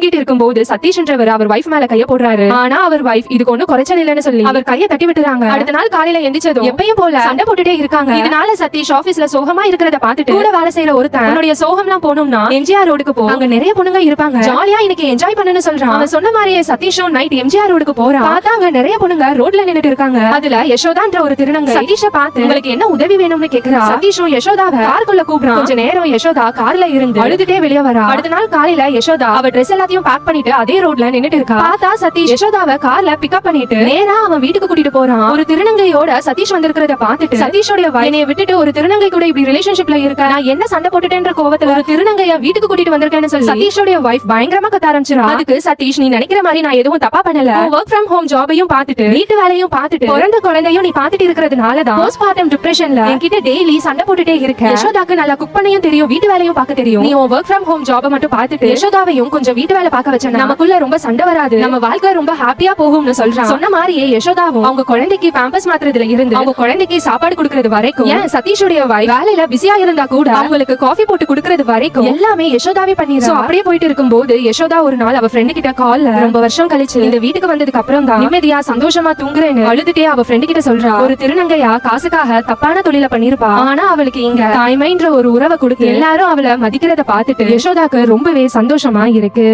தூங்கிட்டு இருக்கும்போது சதீஷ்ன்றவர் அவர் வைஃப் மேல கைய போடுறாரு. ஆனா அவர் வைஃப் இதுக்கு ஒண்ணு குறைச்சல் இல்லன்னு சொல்லி அவர் கைய தட்டி விட்டுறாங்க. அடுத்த நாள் காலையில எந்திரிச்சதும் எப்பயும் போல சண்டை போட்டுட்டே இருக்காங்க. இதனால சதீஷ் ஆபீஸ்ல சோகமா இருக்கிறத பாத்துட்டு கூட வேலை செய்யற ஒருத்தன் உன்னுடைய சோகம்லாம் போகணும்னா எம்ஜிஆர் ரோடுக்கு போ, அங்க நிறைய பொண்ணுங்க இருப்பாங்க, ஜாலியா இன்னைக்கு என்ஜாய் பண்ணுன்னு சொல்றான். அவன் சொன்ன மாதிரியே சதீஷும் நைட் எம்ஜிஆர் ரோடுக்கு போறான். பார்த்தா அங்க நிறைய பொண்ணுங்க ரோட்ல நின்னுட்டு இருக்காங்க. அதுல யசோதான்ற ஒரு திருநங்கை சதீஷ பார்த்து உங்களுக்கு என்ன உதவி வேணும்னு கேக்குறா. சதீஷும் யசோதாவை காருக்குள்ள கூப்பிடுறான். கொஞ்ச நேரம் யசோதா கார்ல இருந்து அழுதுட்டே வெளியே வரா. அடுத்த நாள் காலையில யசோதா அவ ட்ரெஸ் எல்லாத்தையும் பேக் பண்ணிட்டு அதே ரோட்ல நின்னுட்டு இருக்கா. பார்த்தா சதீஷ் யசோதாவை கார்ல பிக்கப் பண்ணிட்டு நேரா அவன் வீட்டுக்கு கூட்டிட்டு போறான். ஒரு திருநங்கையோட சதீஷ் வந்திருக்கிறத பார்த்துட்டு சதீஷோட என்னைய விட்டுட்டு ஒரு திருநங்கை கூட இப்படி ரிலேஷன்ஷிப்ல இருக்கா, நான் என்ன சண்டை போட்டுட்டேன்ற கோவத்துல ஒரு திருநங்கைய வீட்டுக்கு கூட்டிட்டு வந்திருக்கேன்னு சொல்லி சதீஷோட வைஃப் பயங்கரமா கத்த ஆரம்பிச்சிரா. அதுக்கு சதீஷ் நீ நினைக்கிற மாதிரி நான் எதுவும் தப்பா பண்ணல, வொர்க் ஃப்ரம் ஹோம் ஜாபையும் பார்த்துட்டு வீட்டு வேலையும் பார்த்துட்டு பிறந்த குழந்தையும் நீ பார்த்துட்டு இருக்கிறதுனாலதான் போஸ்ட்மார்ட்டம் டிப்ரெஷன்ல என்கிட்ட டெய்லி சண்டை போட்டுட்டே இருக்க. யசோதாக்கு நல்லா குக் பண்ணையும் தெரியும், வீட்டு வேலையும் பார்க்க தெரியும். நீ வொர்க் ஃப்ரம் ஹோம் ஜாபை மட்டும் பார்த்துட்டு யசோதாவையும் கொஞ்சம் வீட்டு வேலை பார்க்க வச்சா நமக்குள்ள ரொம்ப சண்டை வராது, நம்ம வாழ்க்கை ரொம்ப ஹாப்பியா போகும்னு சொல்றான். சொன்ன மாதிரியே யசோதாவும் அவங்க குழந்தைக்கு பேம்பஸ் மாத்துறதுல இருந்து அவங்க குழந்தைக்கு சாப்பாடு கொடுக்கறது வரைக்கும், ஏன் சதீஷோட வேலையில பிஸியா இருந்தா கூட அவங்களுக்கு காஃபி போட்டு கொடுக்கறது வரைக்கும் எல்லாமே யசோதாவே பண்ணிடுறா. அப்படியே போயிட்டு இருக்கும்போது யசோதா ஒரு நாள் அவ ஃப்ரெண்டு கிட்ட கால்ல ரொம்ப வருஷம் கழிச்சு இந்த வீட்டுக்கு வந்ததுக்கு அப்புறம் தான் நிம்மதியா சந்தோஷமா தூங்குறேன்னு அழுதுட்டே அவ ஃப்ரெண்டு கிட்ட சொல்றா. ஒரு திருநங்கையா காசுக்காக தப்பான தொழில பண்ணிருப்பா, ஆனா அவளுக்கு இங்க தாய்மைன்ற ஒரு உறவை கொடுத்து எல்லாரும் அவளை மதிக்கிறத பார்த்துட்டு யசோதாக்கு ரொம்பவே சந்தோஷமா இருக்கு.